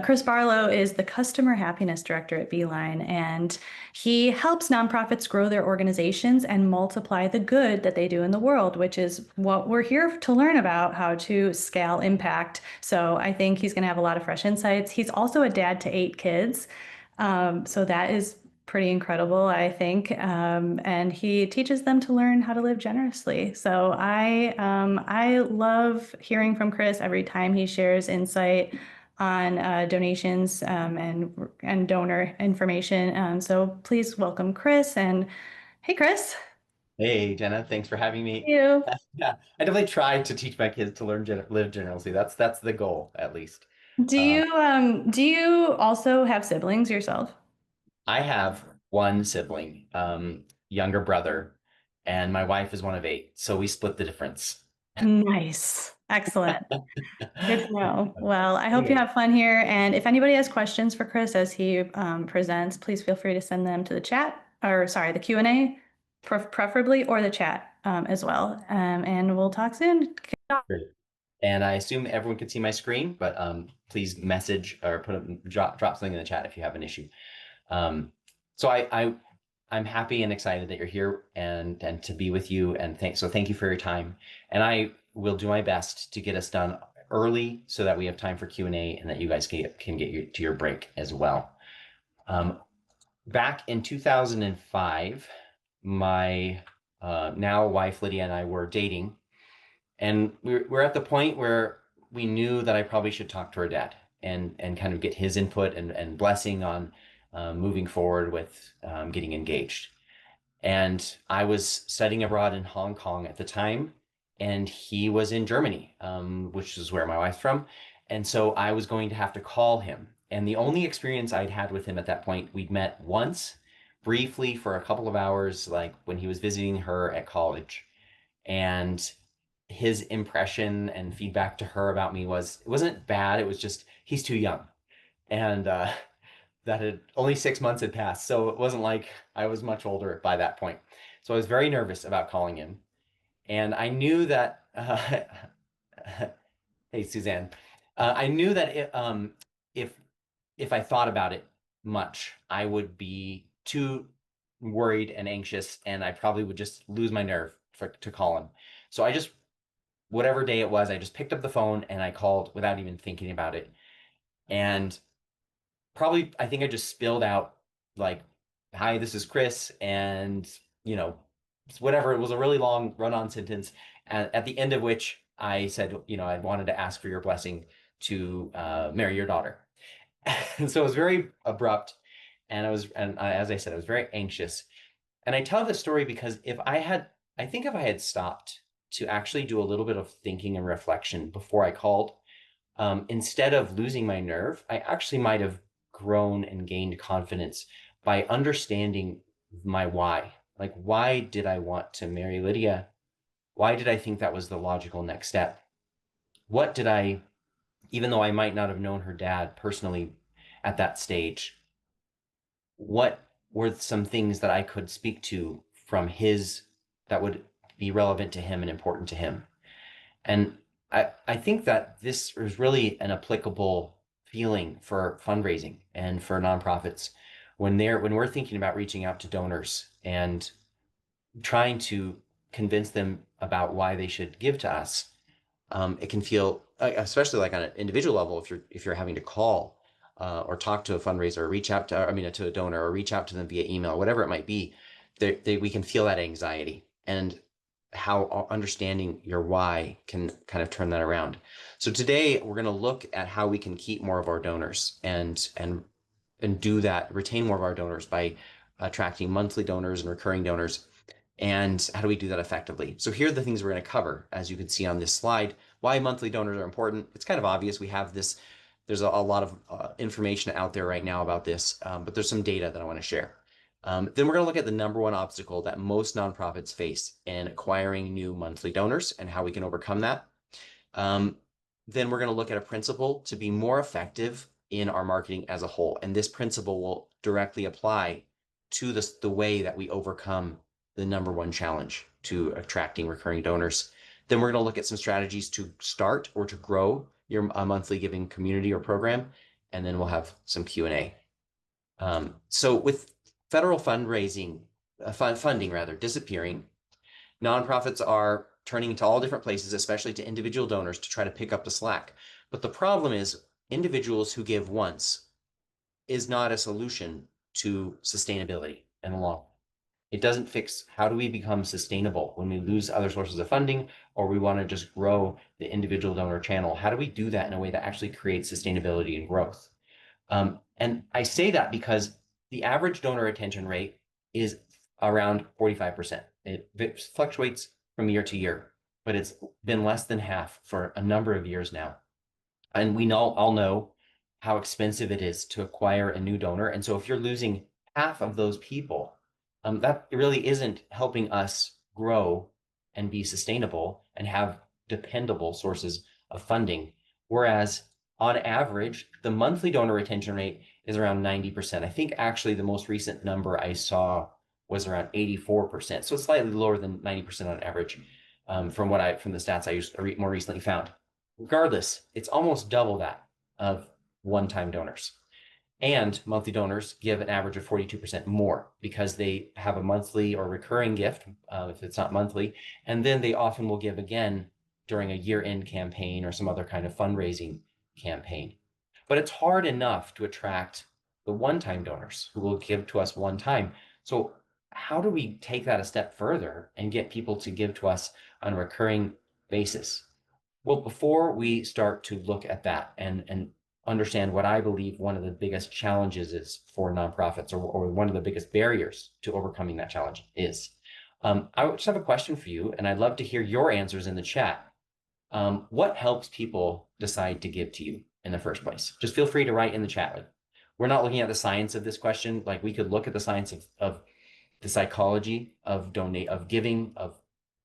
Chris Barlow is the customer happiness director at Beeline, and he helps nonprofits grow their organizations and multiply the good that they do in the world, which is what we're here to learn about, how to scale impact. So I think he's going to have a lot of fresh insights. He's also a dad to 8 kids. So that is pretty incredible, I think. And he teaches them to learn how to live generously. So I love hearing from Chris every time he shares insight on donations and donor information. So please welcome Chris. And hey, Chris. Hey, Jenna, thanks for having me. You. Yeah, I definitely tried to teach my kids to live generously. That's the goal, at least. Do Um, you also have siblings yourself? I have one sibling, younger brother, and my wife is one of eight, so we split the difference. Nice. Excellent. Good to know. Well, I hope you Yeah. have fun here. And if anybody has questions for Chris as he presents, please feel free to send them to the chat, or sorry, the Q&A, preferably, or the chat as well. And we'll talk soon. Great. And I assume everyone can see my screen, but please message or drop something in the chat if you have an issue. Um, so I'm happy and excited that you're here and to be with you. And thank you for your time. And I will do my best to get us done early so that we have time for Q&A and that you guys can get to your break as well. Back in 2005, my now wife Lydia and I were dating, and we're at the point where we knew that I probably should talk to her dad and kind of get his input and blessing on moving forward with getting engaged. And I was studying abroad in Hong Kong at the time, and he was in Germany, which is where my wife's from. And so I was going to have to call him. And the only experience I'd had with him at that point, we'd met once briefly for a couple of hours, like when he was visiting her at college. And his impression and feedback to her about me it wasn't bad. It was just, he's too young. And that had only 6 months had passed. So it wasn't like I was much older by that point. So I was very nervous about calling him. And I knew that, hey, Suzanne, I knew that if, if I thought about it much, I would be too worried and anxious, and I probably would just lose my nerve to call him. So I just, whatever day it was, I just picked up the phone and I called without even thinking about it. And probably I think I just spilled out like, "Hi, this is Chris," and you know, whatever. It was a really long run-on sentence, at the end of which I said, I wanted to ask for your blessing to marry your daughter. And so it was very abrupt, as I said, I was very anxious. And I tell this story because I think if I had stopped to actually do a little bit of thinking and reflection before I called, instead of losing my nerve, I actually might have grown and gained confidence by understanding my why. Like, why did I want to marry Lydia? Why did I think that was the logical next step? What did I, even though I might not have known her dad personally at that stage, what were some things that I could speak to from his that would be relevant to him and important to him? And I think that this is really an applicable feeling for fundraising and for nonprofits when we're thinking about reaching out to donors and trying to convince them about why they should give to us. It can feel, especially like on an individual level, if you're having to call or talk to a fundraiser or reach out to a donor or reach out to them via email, whatever it might be, we can feel that anxiety. And how understanding your why can kind of turn that around. So today we're going to look at how we can keep more of our donors and do that, retain more of our donors by attracting monthly donors and recurring donors. And how do we do that effectively? So here are the things we're going to cover, as you can see on this slide. Why monthly donors are important. It's kind of obvious. We have this. There's a lot of information out there right now about this, but there's some data that I want to share. Then we're going to look at the number one obstacle that most nonprofits face in acquiring new monthly donors and how we can overcome that. Then we're going to look at a principle to be more effective in our marketing as a whole. And this principle will directly apply to the way that we overcome the number one challenge to attracting recurring donors. Then we're going to look at some strategies to start or to grow your monthly giving community or program. and then we'll have some Q&A. So with federal fundraising, funding rather, disappearing, nonprofits are turning to all different places, especially to individual donors, to try to pick up the slack. But the problem is individuals who give once is not a solution to sustainability in the long run. It doesn't fix how do we become sustainable when we lose other sources of funding or we want to just grow the individual donor channel. How do we do that in a way that actually creates sustainability and growth? And I say that because the average donor retention rate is around 45%. It fluctuates from year to year, but it's been less than half for a number of years now. And we all know how expensive it is to acquire a new donor. And so if you're losing half of those people, that really isn't helping us grow and be sustainable and have dependable sources of funding. Whereas on average, the monthly donor retention rate is around 90%. I think actually the most recent number I saw was around 84%. So it's slightly lower than 90% on average from the stats I more recently found. Regardless, it's almost double that of one-time donors. And monthly donors give an average of 42% more because they have a monthly or recurring gift, if it's not monthly, and then they often will give again during a year-end campaign or some other kind of fundraising campaign. But it's hard enough to attract the one-time donors who will give to us one time. So how do we take that a step further and get people to give to us on a recurring basis? Well, before we start to look at that and understand what I believe one of the biggest challenges is for nonprofits, or one of the biggest barriers to overcoming that challenge is, I just have a question for you, and I'd love to hear your answers in the chat. What helps people decide to give to you in the first place? Just feel free to write in the chat. Like, we're not looking at the science of this question. Like, we could look at the science of the psychology of giving, of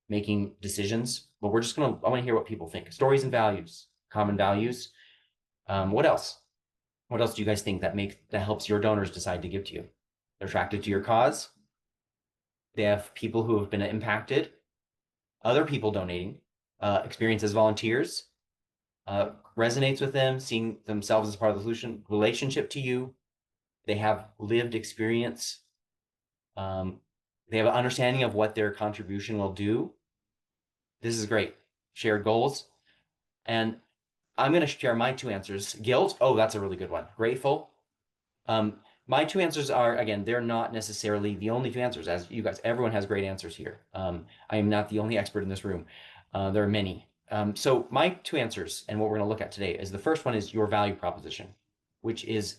making decisions, but I want to hear what people think. Stories and values, common values. What else? What else do you guys think that helps your donors decide to give to you? They're attracted to your cause. They have people who have been impacted, other people donating, experience as volunteers, resonates with them, seeing themselves as part of the solution, relationship to you. They have lived experience. They have an understanding of what their contribution will do. This is great. Shared goals. And I'm going to share my two answers. Guilt. Oh, that's a really good one. Grateful. My two answers are, again, they're not necessarily the only two answers. As you guys, everyone has great answers here. I am not the only expert in this room. There are many. So my two answers, and what we're going to look at today, is the first one is your value proposition, which is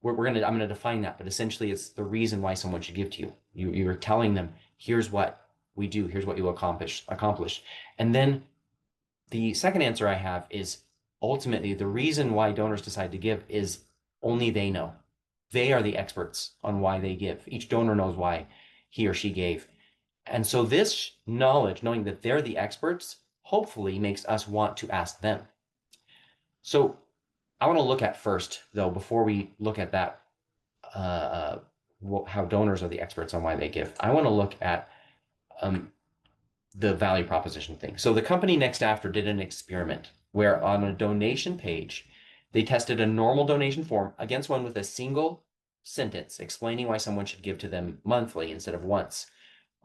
I'm going to define that, but essentially it's the reason why someone should give to you. You're telling them, here's what we do, here's what you will accomplish. And then the second answer I have is ultimately the reason why donors decide to give is only they know. They are the experts on why they give. Each donor knows why he or she gave. And so this knowledge, knowing that they're the experts, hopefully makes us want to ask them. So I want to look at first, though, before we look at that, how donors are the experts on why they give, I want to look at the value proposition thing. So the company Next After did an experiment where on a donation page, they tested a normal donation form against one with a single sentence explaining why someone should give to them monthly instead of once.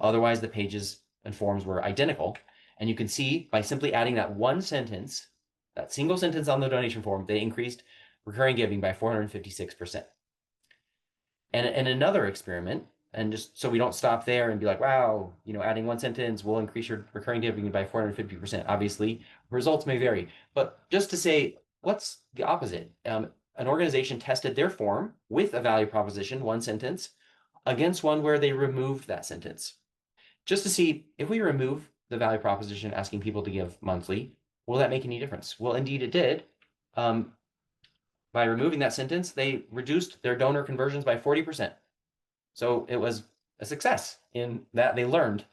Otherwise, the pages and forms were identical. And you can see by simply adding that one sentence, that single sentence on the donation form, they increased recurring giving by 456%. And in another experiment, and just so we don't stop there and be like, wow, adding one sentence will increase your recurring giving by 450%. Obviously, results may vary. But just to say, what's the opposite? An organization tested their form with a value proposition, one sentence, against one where they removed that sentence. Just to see if we remove the value proposition asking people to give monthly, will that make any difference? Well, indeed it did. By removing that sentence, they reduced their donor conversions by 40%. So it was a success in that they learned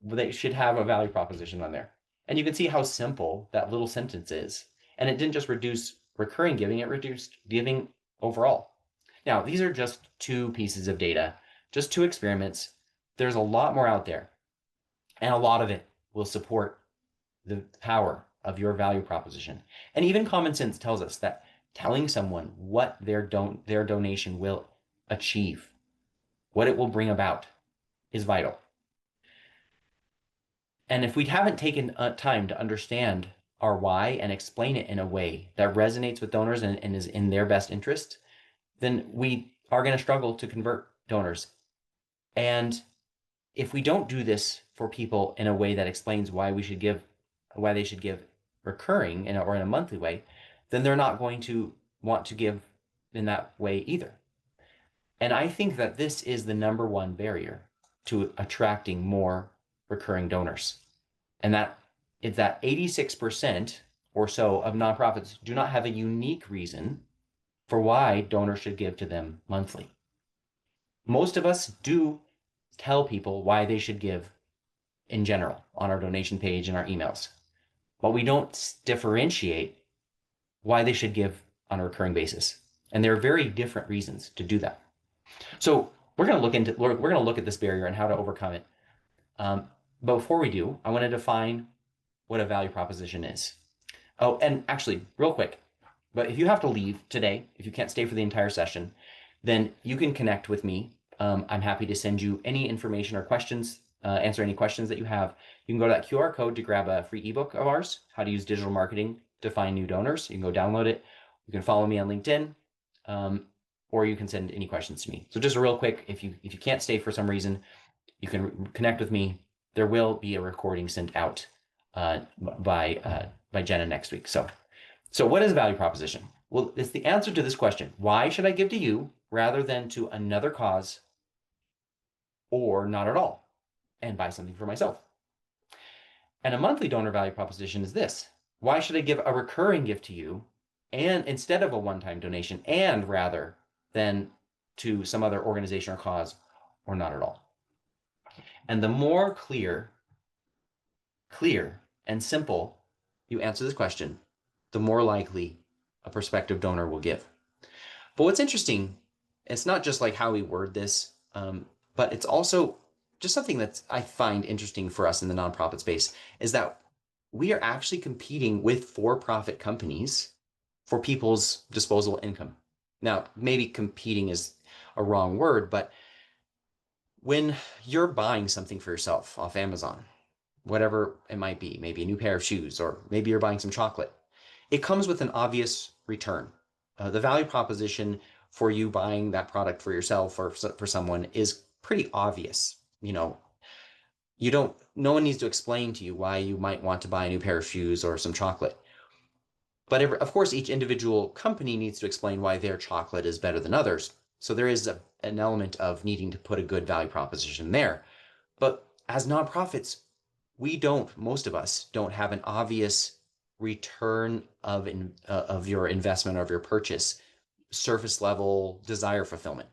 they should have a value proposition on there. And you can see how simple that little sentence is. And it didn't just reduce recurring giving, it reduced giving overall. Now, these are just two pieces of data, just two experiments. There's a lot more out there, and a lot of it will support the power of your value proposition. And even common sense tells us that telling someone what their donation will achieve, what it will bring about, is vital. And if we haven't taken time to understand our why and explain it in a way that resonates with donors and is in their best interest, then we are going to struggle to convert donors. And if we don't do this for people in a way that explains why they should give recurring or in a monthly way, then they're not going to want to give in that way either. And I think that this is the number one barrier to attracting more recurring donors. And that is that 86% or so of nonprofits do not have a unique reason for why donors should give to them monthly. Most of us do tell people why they should give in general on our donation page and our emails, but we don't differentiate why they should give on a recurring basis. And there are very different reasons to do that. So we're going to look at this barrier and how to overcome it. But before we do, I want to define what a value proposition is. Oh, and actually, real quick, but if you have to leave today, if you can't stay for the entire session, then you can connect with me. I'm happy to send you any information or questions, answer any questions that you have. You can go to that QR code to grab a free ebook of ours, How to Use Digital Marketing to Find New Donors. You can go download it. You can follow me on LinkedIn, or you can send any questions to me. So just real quick, if you can't stay for some reason, you can connect with me. There will be a recording sent out by Jenna next week. So what is a value proposition? Well, it's the answer to this question. Why should I give to you rather than to another cause or not at all and buy something for myself? And a monthly donor value proposition is this. Why should I give a recurring gift to you and instead of a one-time donation and rather than to some other organization or cause or not at all? And the more clear and simple you answer this question, the more likely a prospective donor will give. But what's interesting, it's not just like how we word this, but it's also just something that I find interesting for us in the nonprofit space is that we are actually competing with for-profit companies for people's disposable income. Now, maybe competing is a wrong word, but when you're buying something for yourself off Amazon, whatever it might be, maybe a new pair of shoes, or maybe you're buying some chocolate, it comes with an obvious return. The value proposition for you buying that product for yourself or for someone is pretty obvious. No one needs to explain to you why you might want to buy a new pair of shoes or some chocolate. But of course, each individual company needs to explain why their chocolate is better than others. So there is an element of needing to put a good value proposition there. But as nonprofits, most of us don't have an obvious return of your investment or of your purchase, surface level desire fulfillment.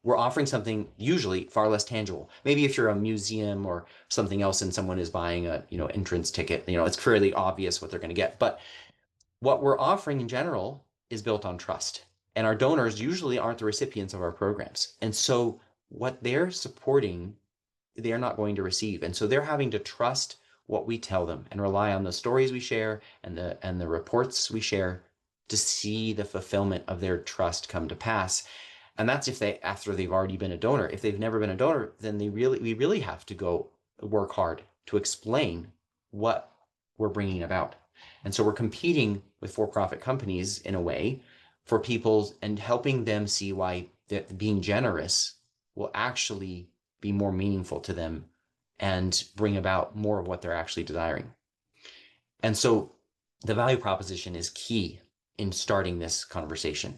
We're offering something usually far less tangible. Maybe if you're a museum or something else and someone is buying a entrance ticket, it's fairly obvious what they're going to get. But what we're offering in general is built on trust. And our donors usually aren't the recipients of our programs. And so what they're supporting, they're not going to receive. And so they're having to trust what we tell them and rely on the stories we share and the reports we share to see the fulfillment of their trust come to pass. And that's after they've already been a donor. If they've never been a donor, then we really have to go work hard to explain what we're bringing about. And so we're competing with for-profit companies in a way for people and helping them see why being generous will actually be more meaningful to them and bring about more of what they're actually desiring. And so the value proposition is key in starting this conversation.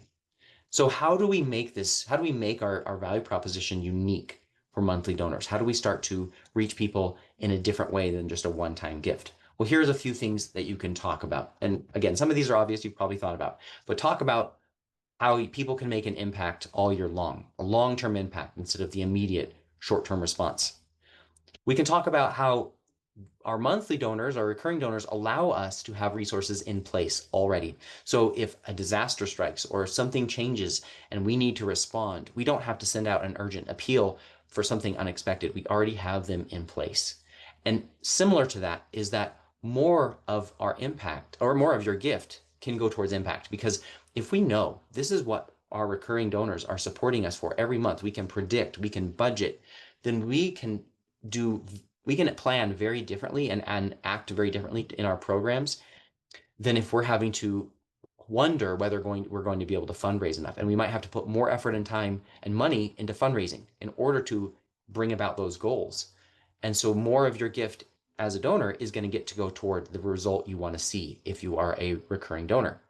So how do we make our value proposition unique for monthly donors? How do we start to reach people in a different way than just a one-time gift? Well, here's a few things that you can talk about. And again, some of these are obvious, you've probably thought about, but talk about how people can make an impact all year long, a long-term impact instead of the immediate short-term response. We can talk about how our monthly donors, our recurring donors, allow us to have resources in place already. So if a disaster strikes or something changes and we need to respond, we don't have to send out an urgent appeal for something unexpected. We already have them in place. And similar to that is that more of our impact or more of your gift can go towards impact because if we know this is what our recurring donors are supporting us for every month, we can predict, we can budget, then do, we can plan very differently and act very differently in our programs than if we're having to wonder whether we're going to be able to fundraise enough. And we might have to put more effort and time and money into fundraising in order to bring about those goals. And so more of your gift as a donor is going to get to go toward the result you want to see if you are a recurring donor.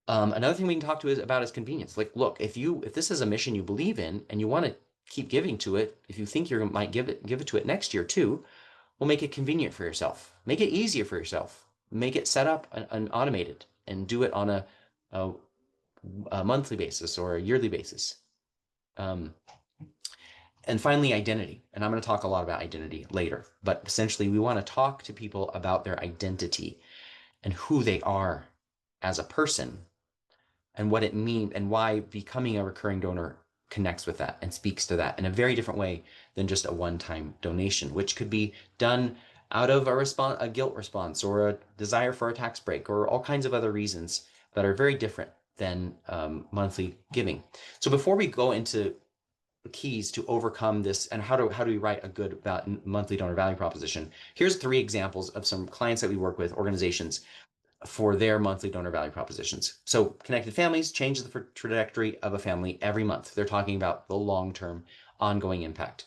Another thing we can talk to about is convenience. Like, look, if this is a mission you believe in and you want to keep giving to it, if you think you might give it to it next year too, well, make it convenient for yourself. Make it easier for yourself. Make it set up and automated, and do it on a monthly basis or a yearly basis. And finally, identity. And I'm going to talk a lot about identity later, but essentially we want to talk to people about their identity and who they are as a person and what it means and why becoming a recurring donor connects with that and speaks to that in a very different way than just a one-time donation, which could be done out of a guilt response or a desire for a tax break or all kinds of other reasons that are very different than monthly giving. So before we go into keys to overcome this and how do we write a good monthly donor value proposition, here's 3 examples of some clients that we work with, organizations, for their monthly donor value propositions. So Connected Families change the trajectory of a family every month. They're talking about the long-term ongoing impact.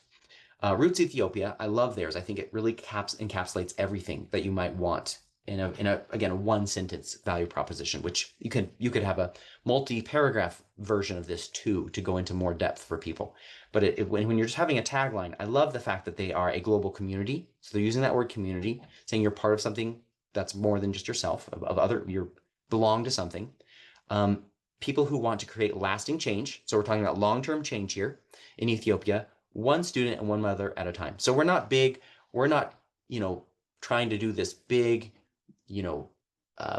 Roots Ethiopia, I love theirs. I think it really encapsulates everything that you might want in a again, a 1-sentence value proposition, which you could have a multi-paragraph version of this too to go into more depth for people. But when you're just having a tagline, I love the fact that they are a global community. So they're using that word community, saying you're part of something that's more than just yourself, you belong to something. People who want to create lasting change. So we're talking about long-term change here in Ethiopia, 1 student and 1 mother at a time. So we're not big, we're not, trying to do this big,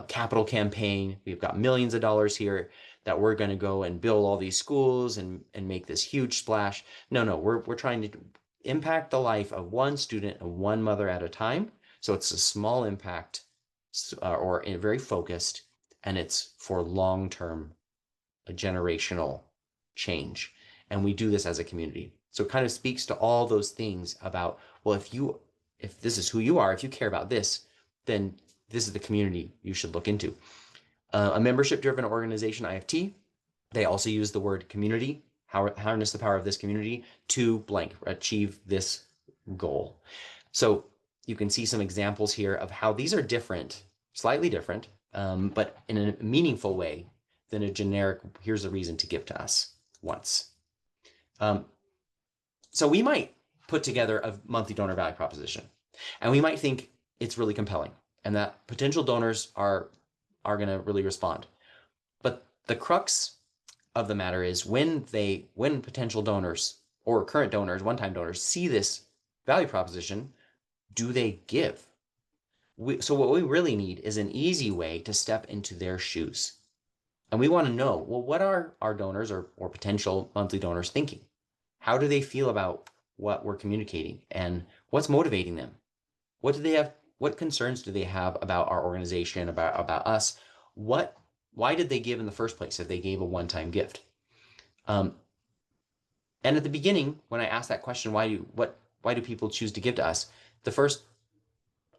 capital campaign. We've got millions of dollars here that we're going to go and build all these schools and make this huge splash. No, we're trying to impact the life of 1 student and 1 mother at a time. So it's a small impact or very focused, and it's for long-term generational change. And we do this as a community. So it kind of speaks to all those things about, well, if this is who you are, if you care about this, then this is the community you should look into. A membership-driven organization, IFT, they also use the word community, harness the power of this community to blank, achieve this goal. So you can see some examples here of how these are different, slightly different, but in a meaningful way than a generic, here's a reason to give to us once. So we might put together a monthly donor value proposition, and we might think it's really compelling and that potential donors are going to really respond. But the crux of the matter is when potential donors or current donors, one-time donors, see this value proposition, do they give? So what we really need is an easy way to step into their shoes. And we want to know, well, what are our donors or potential monthly donors thinking? How do they feel about what we're communicating and what's motivating them? What do they have? What concerns do they have about our organization, about us? Why did they give in the first place if they gave a one-time gift? And at the beginning, when I asked that question, why do people choose to give to us? The first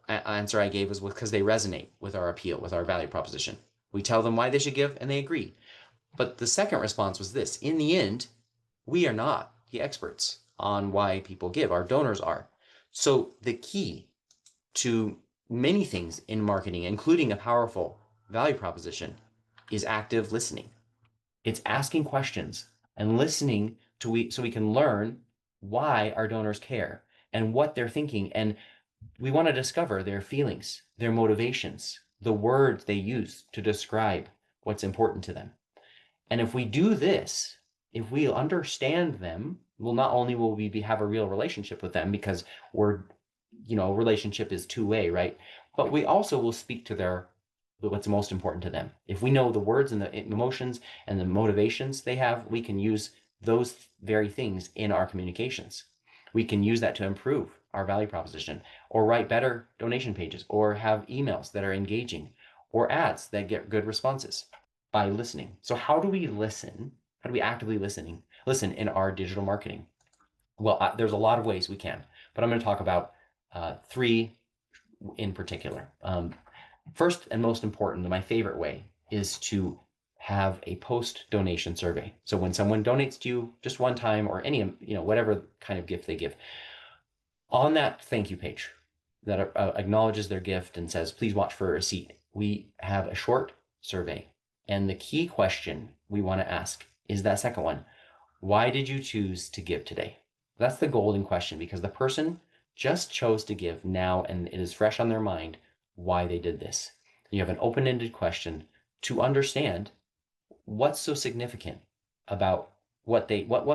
answer I gave was because they resonate with our appeal, with our value proposition. We tell them why they should give and they agree. But the second response was this: in the end, we are not the experts on why people give. Our donors are. So the key to many things in marketing, including a powerful value proposition, is active listening. It's asking questions and listening so we can learn why our donors care and what they're thinking. And we want to discover their feelings, their motivations, the words they use to describe what's important to them. And if we do this, if we understand them, well, not only will we have a real relationship with them because relationship is two-way, right? But we also will speak to what's most important to them. If we know the words and the emotions and the motivations they have, we can use those very things in our communications. We can use that to improve our value proposition, or write better donation pages, or have emails that are engaging, or ads that get good responses. by listening. So how do we listen? How do we actively listen in our digital marketing? Well, there's a lot of ways we can, but I'm going to talk about three in particular. First and most important, my favorite way is to have a post donation survey. So when someone donates to you just one time or any, whatever kind of gift they give, on that thank you page that acknowledges their gift and says, please watch for a receipt, we have a short survey. And the key question we want to ask is that second one. Why did you choose to give today? That's the golden question, because the person just chose to give now and it is fresh on their mind why they did this. You have an open-ended question to understand what's so significant about what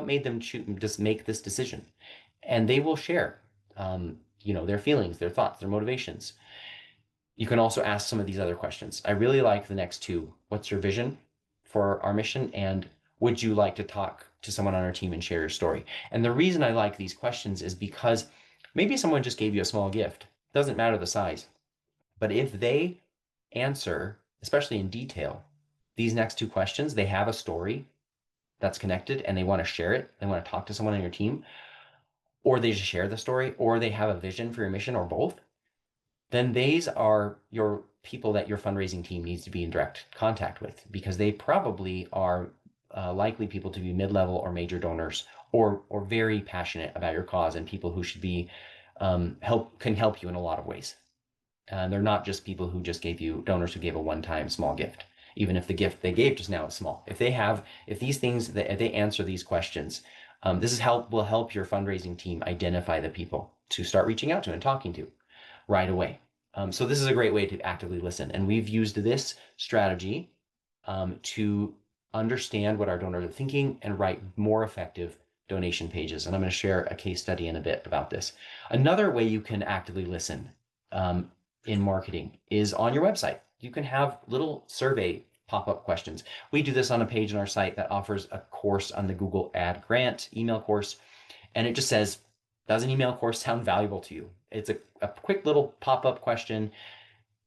made them choose, just make this decision. And they will share their feelings, their thoughts, their motivations. You can also ask some of these other questions. I really like the next two. What's your vision for our mission? And would you like to talk to someone on our team and share your story? And the reason I like these questions is because maybe someone just gave you a small gift. Doesn't matter the size. But if they answer, especially in detail, these next two questions, they have a story that's connected and they want to share it. They want to talk to someone on your team, or they just share the story, or they have a vision for your mission, or both, then these are your people that your fundraising team needs to be in direct contact with, because they probably are likely people to be mid-level or major donors, or very passionate about your cause, and people who should be can help you in a lot of ways. They're not just people who just gave you donors who gave a one-time small gift, even if the gift they gave just now is small. If these things, if they answer these questions, will help your fundraising team identify the people to start reaching out to and talking to right away. So this is a great way to actively listen. And we've used this strategy to understand what our donors are thinking and write more effective donation pages. And I'm going to share a case study in a bit about this. Another way you can actively listen in marketing is on your website. You can have little survey pop-up questions. We do this on a page on our site that offers a course on the Google Ad Grant email course. And it just says, does an email course sound valuable to you? It's a quick little pop-up question.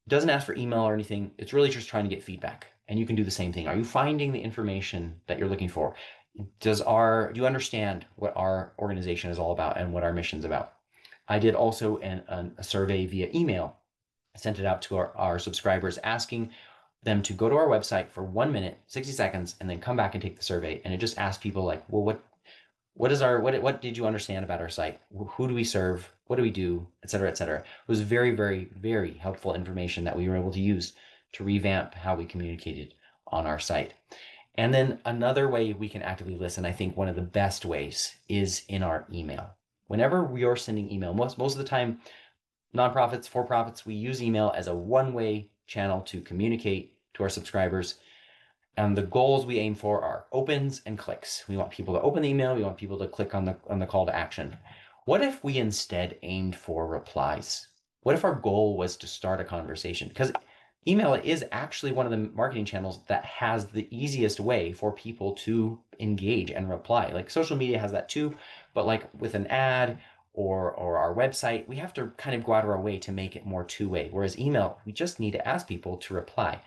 Doesn't ask for email or anything. It's really just trying to get feedback. And you can do the same thing. Are you finding the information that you're looking for? Do you understand what our organization is all about and what our mission is about? I did also a survey via email. I sent it out to our subscribers, asking them to go to our website for 1 minute, 60 seconds, and then come back and take the survey. And it just asked people like, well, what did you understand about our site? Who do we serve? What do we do? Et cetera, et cetera. It was very, very, very helpful information that we were able to use to revamp how we communicated on our site. And then another way we can actively listen, I think one of the best ways, is in our email. Whenever we are sending email, most of the time, nonprofits, for-profits, we use email as a one-way channel to communicate to our subscribers. And the goals we aim for are opens and clicks. We want people to open the email. We want people to click on the call to action. What if we instead aimed for replies? What if our goal was to start a conversation? Because email is actually one of the marketing channels that has the easiest way for people to engage and reply. Like social media has that too, but like with an ad or our website, we have to kind of go out of our way to make it more two-way. Whereas email, we just need to ask people to reply.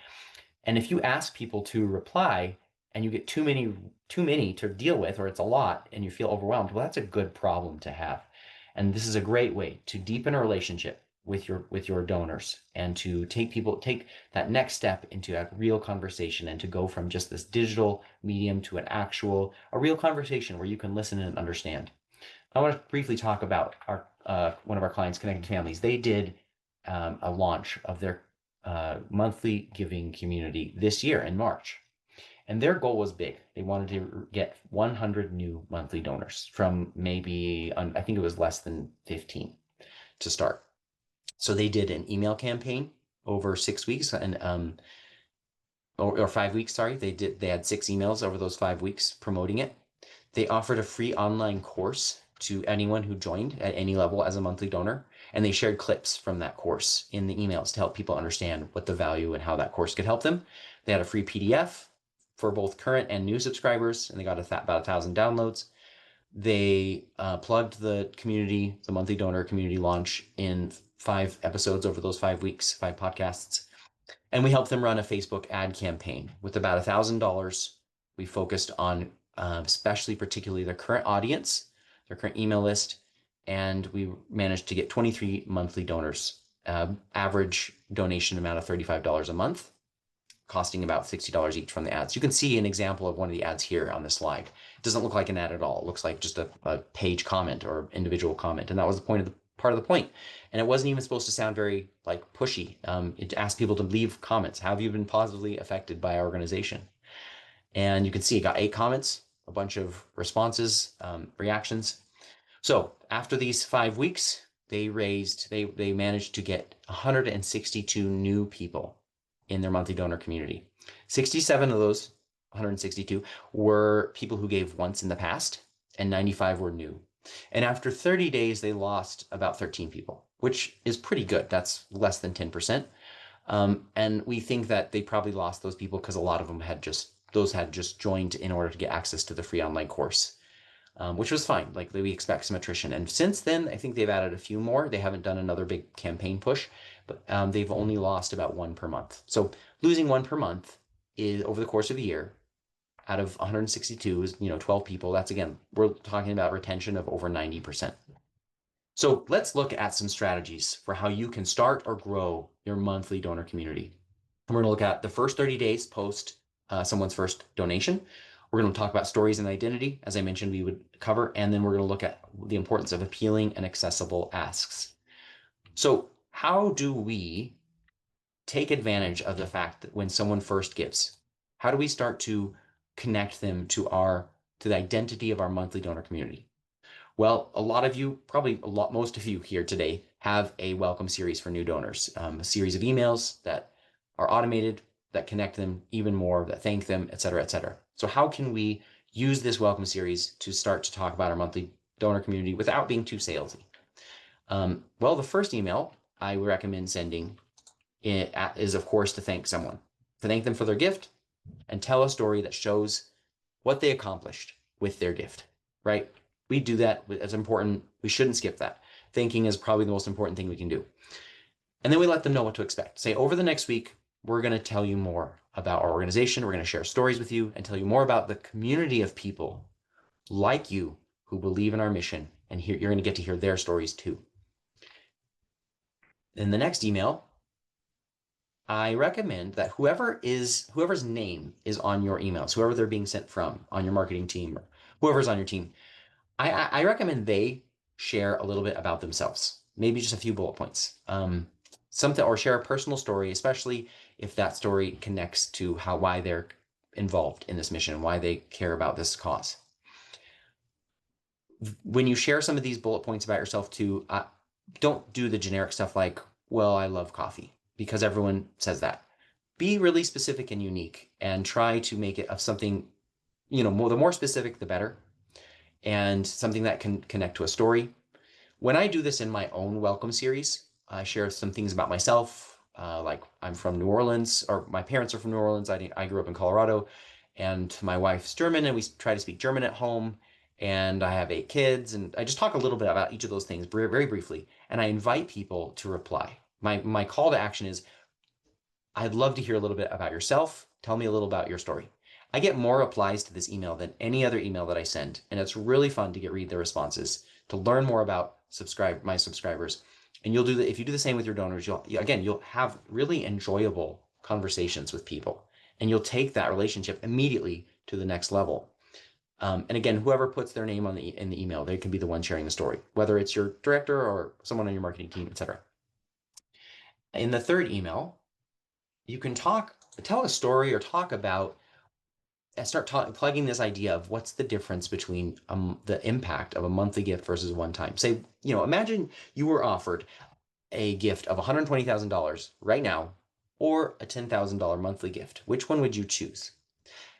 And if you ask people to reply and you get too many to deal with, or it's a lot and you feel overwhelmed, well, that's a good problem to have. And this is a great way to deepen a relationship with your donors and to take that next step into a real conversation, and to go from just this digital medium to a real conversation where you can listen and understand. I want to briefly talk about one of our clients, Connected Families. They did a launch of their monthly giving community this year in March. And their goal was big. They wanted to get 100 new monthly donors from maybe, I think it was less than 15 to start. So they did an email campaign over 6 weeks or 5 weeks, sorry. They had 6 emails over those 5 weeks promoting it. They offered a free online course to anyone who joined at any level as a monthly donor. And they shared clips from that course in the emails to help people understand what the value and how that course could help them. They had a free PDF for both current and new subscribers, and they got about 1,000 downloads. They plugged the monthly donor community launch in 5 episodes over those 5 weeks, 5 podcasts. And we helped them run a Facebook ad campaign with about $1,000. We focused on especially particularly their current audience, their current email list, and we managed to get 23 monthly donors. Average donation amount of $35 a month, costing about $60 each from the ads. You can see an example of one of the ads here on this slide. It doesn't look like an ad at all. It looks like just a page comment or individual comment. And that was the point of part of the point. And it wasn't even supposed to sound very like pushy. It asked people to leave comments. How have you been positively affected by our organization? And you can see it got 8 comments, a bunch of responses, reactions. So after these 5 weeks, they managed to get 162 new people in their monthly donor community. 67 of those 162 were people who gave once in the past, and 95 were new. And after 30 days, they lost about 13 people, which is pretty good. That's less than 10%. And we think that they probably lost those people because a lot of them had just joined in order to get access to the free online course, which was fine. Like we expect some attrition. And since then, I think they've added a few more. They haven't done another big campaign push, but they've only lost about 1 per month. So losing 1 per month is over the course of a year out of 162 is, 12 people. That's again, we're talking about retention of over 90%. So let's look at some strategies for how you can start or grow your monthly donor community. We're going to look at the first 30 days post someone's first donation. We're going to talk about stories and identity, as I mentioned we would cover, and then we're going to look at the importance of appealing and accessible asks. So how do we take advantage of the fact that when someone first gives, how do we start to connect them to the identity of our monthly donor community? Well, a lot of you, probably most of you here today, have a welcome series for new donors, a series of emails that are automated, that connect them even more, that thank them, et cetera, et cetera. So how can we use this welcome series to start to talk about our monthly donor community without being too salesy? Well, the first email I recommend sending is, of course, to thank someone, to thank them for their gift and tell a story that shows what they accomplished with their gift, right? We do that. It's important. We shouldn't skip that. Thanking is probably the most important thing we can do. And then we let them know what to expect. Say, over the next week, we're going to tell you more about our organization. We're going to share stories with you and tell you more about the community of people like you who believe in our mission. And you're going to get to hear their stories too. In the next email, I recommend that whoever's name is on your emails, whoever they're being sent from on your marketing team, or whoever's on your team, I recommend they share a little bit about themselves, maybe just a few bullet points, something, or share a personal story, especially if that story connects to why they're involved in this mission, why they care about this cause. When you share some of these bullet points about yourself too, don't do the generic stuff like, well, I love coffee, because everyone says that. Be really specific and unique and try to make it of something, the more specific, the better, and something that can connect to a story. When I do this in my own welcome series, I share some things about myself, like I'm from New Orleans, or my parents are from New Orleans. I grew up in Colorado, and my wife's German, and we try to speak German at home. And I have 8 kids, and I just talk a little bit about each of those things very briefly. And I invite people to reply. My call to action is, I'd love to hear a little bit about yourself. Tell me a little about your story. I get more replies to this email than any other email that I send, and it's really fun to read the responses, to learn more about my subscribers. And if you do the same with your donors, you'll have really enjoyable conversations with people, and you'll take that relationship immediately to the next level. And again, whoever puts their name in the email, they can be the one sharing the story, whether it's your director or someone on your marketing team, etc. In the third email, you can tell a story or talk about, start plugging this idea of what's the difference between the impact of a monthly gift versus one time. Say, imagine you were offered a gift of $120,000 right now, or a $10,000 monthly gift. Which one would you choose?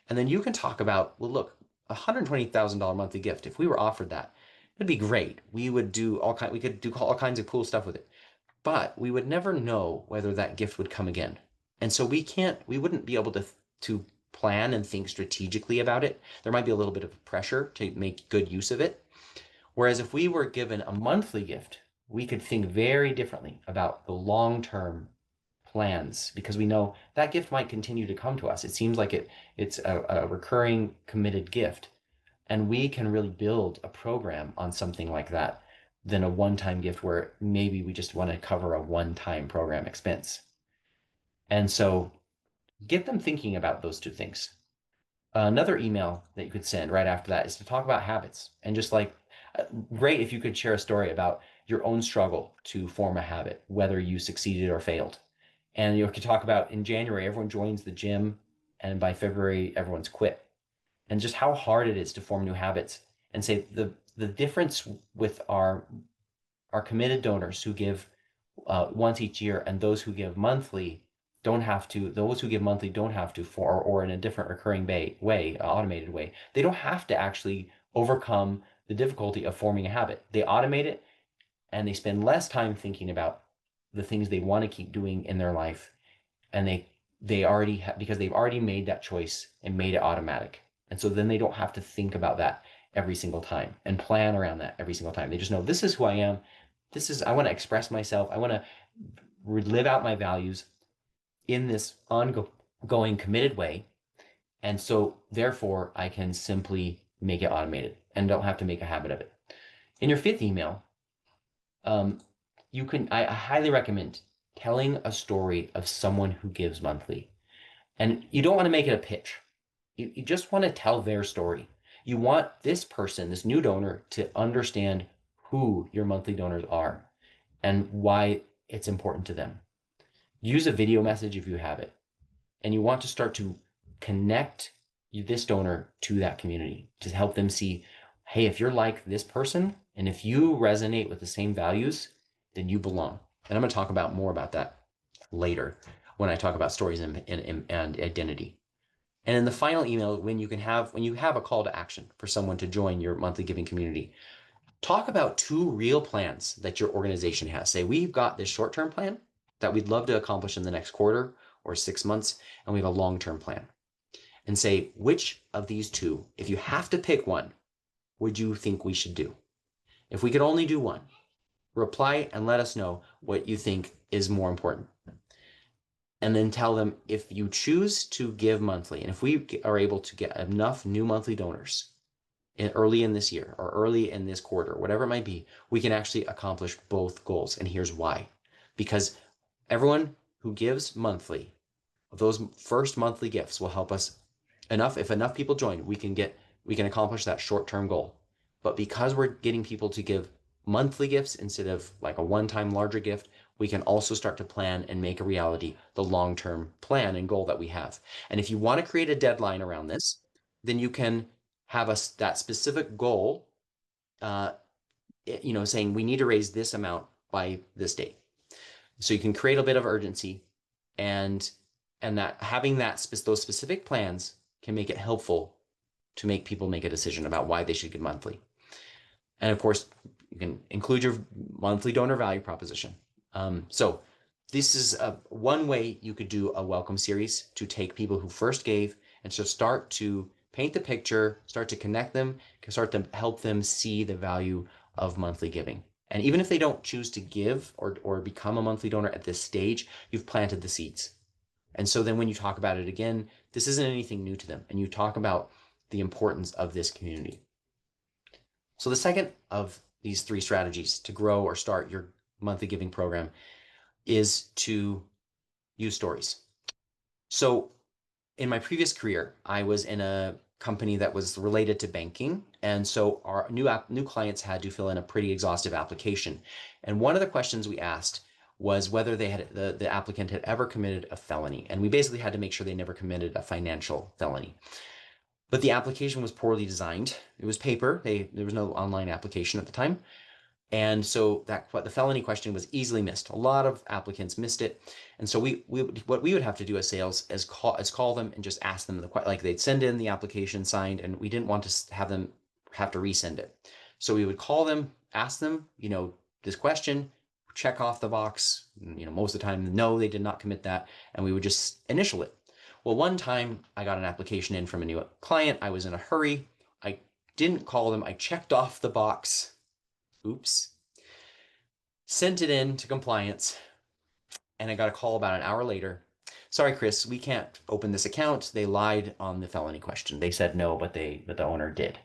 And then you can talk about, well, look, a $120,000 monthly gift, if we were offered that, it'd be great. We could do all kinds of cool stuff with it, but we would never know whether that gift would come again. And so we wouldn't be able to plan and think strategically about it. There might be a little bit of pressure to make good use of it. Whereas if we were given a monthly gift, we could think very differently about the long-term plans, because we know that gift might continue to come to us. It seems like it's a recurring committed gift. And we can really build a program on something like that than a one-time gift where maybe we just want to cover a one-time program expense. And so get them thinking about those two things. Another email that you could send right after that is to talk about habits, and just like, great if you could share a story about your own struggle to form a habit, whether you succeeded or failed. And you could talk about, in January, everyone joins the gym, and by February, everyone's quit, and just how hard it is to form new habits. And say the difference with our committed donors who give once each year, and those who give monthly don't have to. Those who give monthly don't have to, for or in a different recurring way, automated way. They don't have to actually overcome the difficulty of forming a habit. They automate it, and they spend less time thinking about the things they want to keep doing in their life, and they already because they've already made that choice and made it automatic. And so then they don't have to think about that every single time and plan around that every single time. They just know, this is who I am. I want to express myself. I want to live out my values in this ongoing committed way. And so therefore I can simply make it automated and don't have to make a habit of it. In your fifth email, um, I highly recommend telling a story of someone who gives monthly. And you don't want to make it a pitch. You just want to tell their story. You want this person, this new donor, to understand who your monthly donors are and why it's important to them. Use a video message if you have it. And you want to start to connect this donor to that community to help them see, hey, if you're like this person and if you resonate with the same values, then you belong. And I'm going to talk about more about that later when I talk about stories and identity. And in the final email, when you have a call to action for someone to join your monthly giving community, talk about two real plans that your organization has. Say, we've got this short-term plan that we'd love to accomplish in the next quarter or 6 months, and we have a long-term plan. And say, which of these two, if you have to pick one, would you think we should do? If we could only do one, reply and let us know what you think is more important. And then tell them, if you choose to give monthly, and if we are able to get enough new monthly donors early in this year or early in this quarter, whatever it might be, we can actually accomplish both goals. And here's why. Because everyone who gives monthly, those first monthly gifts will help us enough. If enough people join, we can accomplish that short-term goal. But because we're getting people to give monthly gifts instead of like a one-time larger gift, we can also start to plan and make a reality the long-term plan and goal that we have. And if you want to create a deadline around this, then you can have that specific goal, saying we need to raise this amount by this date. So you can create a bit of urgency, and that having those specific plans can make it helpful to make people make a decision about why they should give monthly. And of course, you can include your monthly donor value proposition. So this is one way you could do a welcome series to take people who first gave and to start to paint the picture, start to connect them, start to help them see the value of monthly giving. And even if they don't choose to give or become a monthly donor at this stage, you've planted the seeds. And so then when you talk about it again, this isn't anything new to them. And you talk about the importance of this community. So the second of these three strategies to grow or start your monthly giving program is to use stories. So in my previous career, I was in a company that was related to banking. And so our new clients had to fill in a pretty exhaustive application. And one of the questions we asked was whether the applicant had ever committed a felony. And we basically had to make sure they never committed a financial felony. But the application was poorly designed. It was paper. There was no online application at the time. And so the felony question was easily missed. A lot of applicants missed it. And so what we would have to do as sales is call them and just ask them like they'd send in the application signed, and we didn't want to have them have to resend it. So we would call them, ask them, this question, check off the box. Most of the time, no, they did not commit that. And we would just initial it. Well, one time I got an application in from a new client. I was in a hurry. I didn't call them. I checked off the box. Oops. Sent it in to compliance. And I got a call about an hour later. Sorry, Chris, we can't open this account. They lied on the felony question. They said no, but the owner did.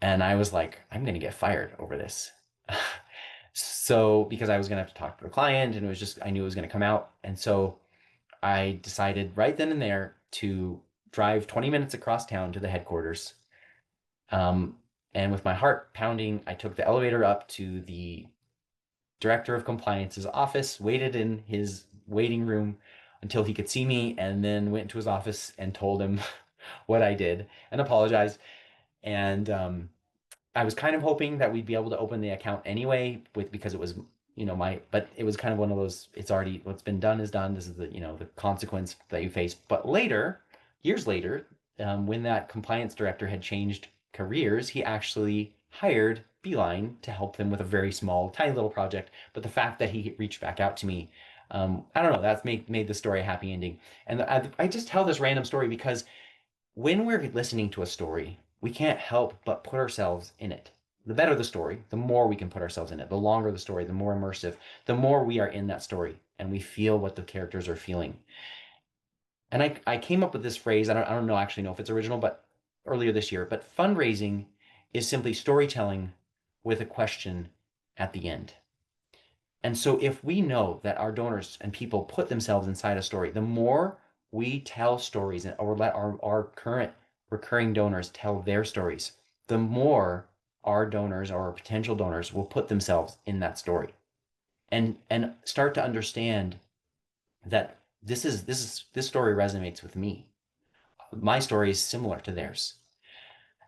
And I was like, I'm going to get fired over this. So, because I was going to have to talk to the client and it was just, I knew it was going to come out. And so I decided right then and there to drive 20 minutes across town to the headquarters. And with my heart pounding, I took the elevator up to the director of compliance's office, waited in his waiting room until he could see me, and then went to his office and told him what I did and apologized. And I was kind of hoping that we'd be able to open the account anyway, because it was, but it was kind of one of those, it's already, what's been done is done. This is the consequence that you face. But later, years later, when that compliance director had changed careers, he actually hired Beeline to help them with a very small, tiny little project. But the fact that he reached back out to me, I don't know, that's made the story a happy ending. And I just tell this random story because when we're listening to a story, we can't help but put ourselves in it. The better the story, the more we can put ourselves in it. The longer the story, the more immersive, the more we are in that story and we feel what the characters are feeling. And I came up with this phrase. I don't actually know if it's original, but earlier this year. But fundraising is simply storytelling with a question at the end. And so if we know that our donors and people put themselves inside a story, the more we tell stories or let our current recurring donors tell their stories, the more our donors or our potential donors will put themselves in that story and start to understand that this story resonates with me. My story is similar to theirs.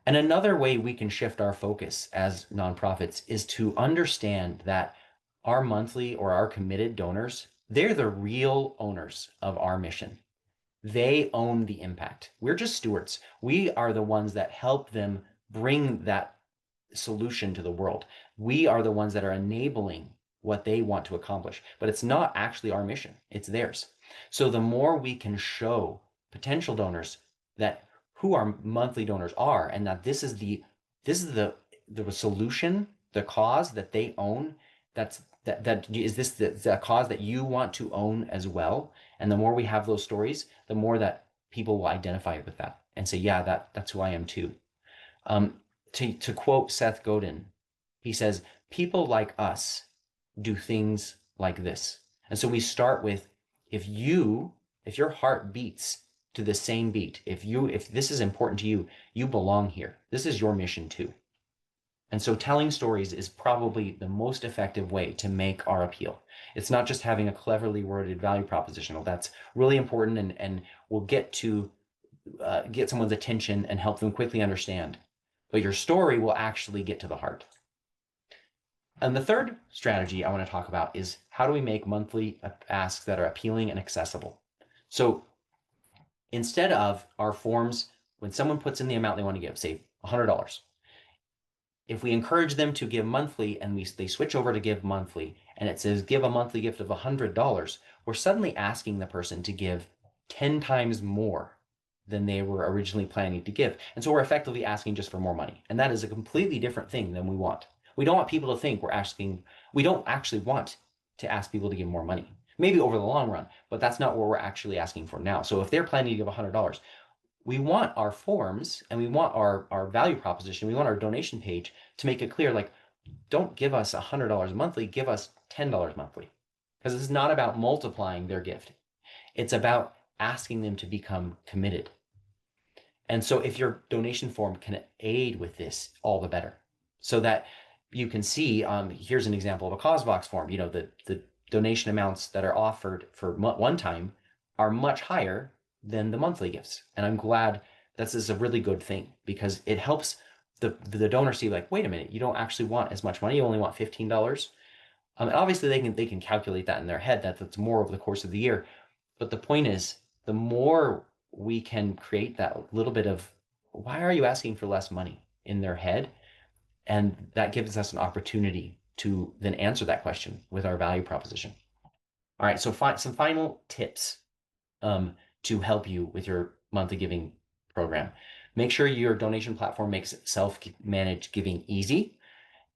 And another way we can shift our focus as nonprofits is to understand that our monthly or our committed donors, they're the real owners of our mission. They own the impact. We're just stewards. We are the ones that help them bring that solution to the world. We are the ones that are enabling what they want to accomplish, but it's not actually our mission. It's theirs. So the more we can show potential donors that who our monthly donors are and that this is the solution, the cause that they own, that is this the cause that you want to own as well. And the more we have those stories, the more that people will identify with that and say, yeah, that's who I am too. To quote Seth Godin, he says, people like us do things like this. And so we start with, if your heart beats to the same beat, if this is important to you, you belong here. This is your mission too. And so telling stories is probably the most effective way to make our appeal. It's not just having a cleverly worded value proposition. Well, that's really important and will get someone's attention and help them quickly understand. But your story will actually get to the heart. And the third strategy I want to talk about is how do we make monthly asks that are appealing and accessible? So instead of our forms, when someone puts in the amount they want to give, say $100, if we encourage them to give monthly and they switch over to give monthly and it says give a monthly gift of $100, we're suddenly asking the person to give 10 times more than they were originally planning to give. And so we're effectively asking just for more money. And that is a completely different thing than we want. We don't want people to think we don't actually want to ask people to give more money. Maybe over the long run, but that's not what we're actually asking for now. So if they're planning to give $100, we want our forms and we want our value proposition, we want our donation page to make it clear, like, don't give us $100 monthly, give us $10 monthly. Because it's not about multiplying their gift. It's about asking them to become committed. And so if your donation form can aid with this, all the better. So that you can see, here's an example of a causevox form. The donation amounts that are offered for one time are much higher than the monthly gifts. And I'm glad this is a really good thing because it helps the donor see, like, wait a minute, you don't actually want as much money. You only want $15. And obviously they can calculate that in their head that's more over the course of the year. But the point is, the more we can create that little bit of, why are you asking for less money in their head? And that gives us an opportunity to then answer that question with our value proposition. All right, so some final tips to help you with your monthly giving program. Make sure your donation platform makes self-managed giving easy.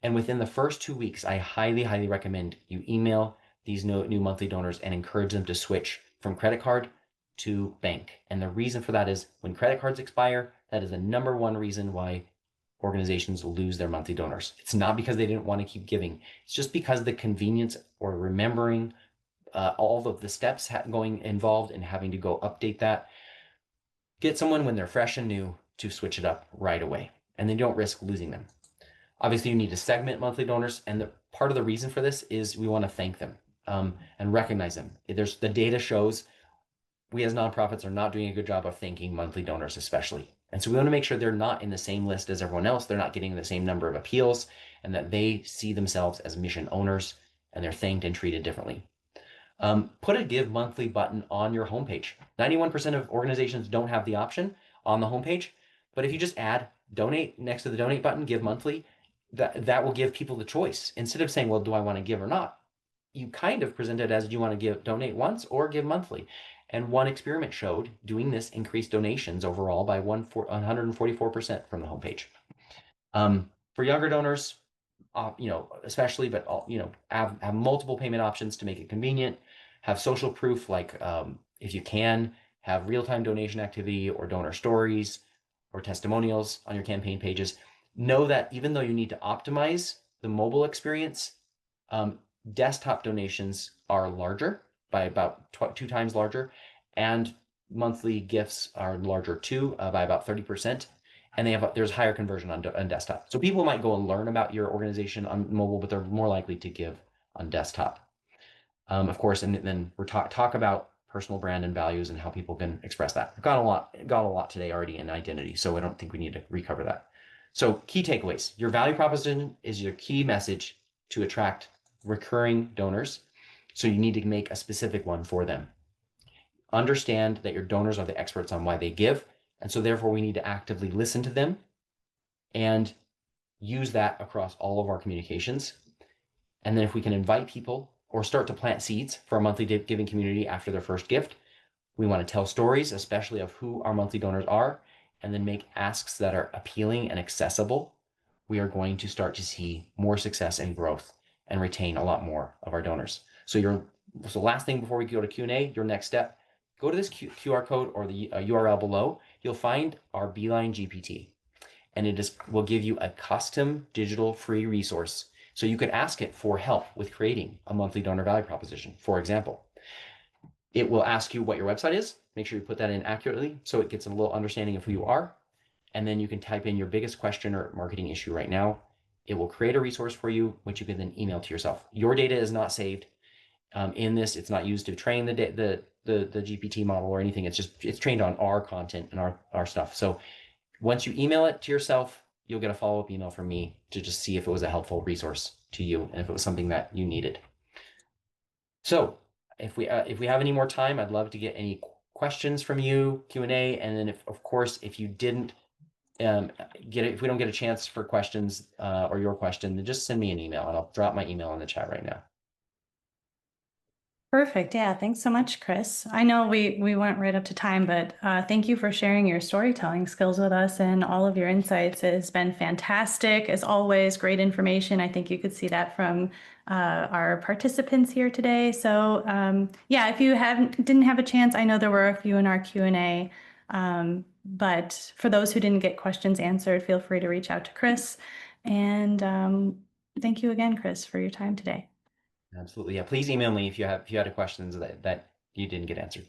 And within the first 2 weeks, I highly, highly recommend you email these new monthly donors and encourage them to switch from credit card to bank. And the reason for that is when credit cards expire, that is the number one reason why organizations lose their monthly donors. It's not because they didn't want to keep giving. It's just because the convenience or remembering all of the steps going involved and having to go update that. Get someone when they're fresh and new to switch it up right away, and they don't risk losing them. Obviously, you need to segment monthly donors, and part of the reason for this is we want to thank them and recognize them. The data shows we as nonprofits are not doing a good job of thanking monthly donors, especially. And so we want to make sure they're not in the same list as everyone else. They're not getting the same number of appeals, and that they see themselves as mission owners and they're thanked and treated differently. Put a give monthly button on your homepage. 91% of organizations don't have the option on the homepage, but if you just add donate next to the donate button, give monthly, that will give people the choice. Instead of saying, well, do I want to give or not? You kind of present it as, do you want to donate once or give monthly? And one experiment showed doing this increased donations overall by 144% from the homepage. For younger donors, especially, but have multiple payment options to make it convenient. Have social proof, like if you can, have real-time donation activity or donor stories or testimonials on your campaign pages. Know that even though you need to optimize the mobile experience, desktop donations are larger by about 2 times larger, and monthly gifts are larger too, by about 30%. And there's higher conversion on desktop. So people might go and learn about your organization on mobile, but they're more likely to give on desktop. Of course, and then we're talk about personal brand and values and how people can express that. We've got a lot today already in identity, so I don't think we need to recover that. So key takeaways: your value proposition is your key message to attract recurring donors. So you need to make a specific one for them. Understand that your donors are the experts on why they give, and so therefore we need to actively listen to them and use that across all of our communications. And then if we can invite people or start to plant seeds for a monthly giving community after their first gift, we want to tell stories, especially of who our monthly donors are, and then make asks that are appealing and accessible. We are going to start to see more success and growth and retain a lot more of our donors. So last thing before we go to Q&A, your next step, go to this QR code or the URL below. You'll find our Beeline GPT, and it will give you a custom digital free resource. So you could ask it for help with creating a monthly donor value proposition, for example. It will ask you what your website is. Make sure you put that in accurately so it gets a little understanding of who you are. And then you can type in your biggest question or marketing issue right now. It will create a resource for you, which you can then email to yourself. Your data is not saved in this. It's not used to train the GPT model or anything. It's trained on our content and our stuff. So once you email it to yourself, you'll get a follow-up email from me to just see if it was a helpful resource to you and if it was something that you needed. So if we have any more time, I'd love to get any questions from you, Q&A, and then if you didn't if we don't get a chance for questions or your question, then just send me an email and I'll drop my email in the chat right now. Perfect. Yeah. Thanks so much, Chris. I know we went right up to time, but thank you for sharing your storytelling skills with us and all of your insights. It has been fantastic. As always, great information. I think you could see that from our participants here today. So yeah, if you didn't have a chance, I know there were a few in our Q&A, but for those who didn't get questions answered, feel free to reach out to Chris. And thank you again, Chris, for your time today. Absolutely. Yeah. Please email me if you had questions that you didn't get answered.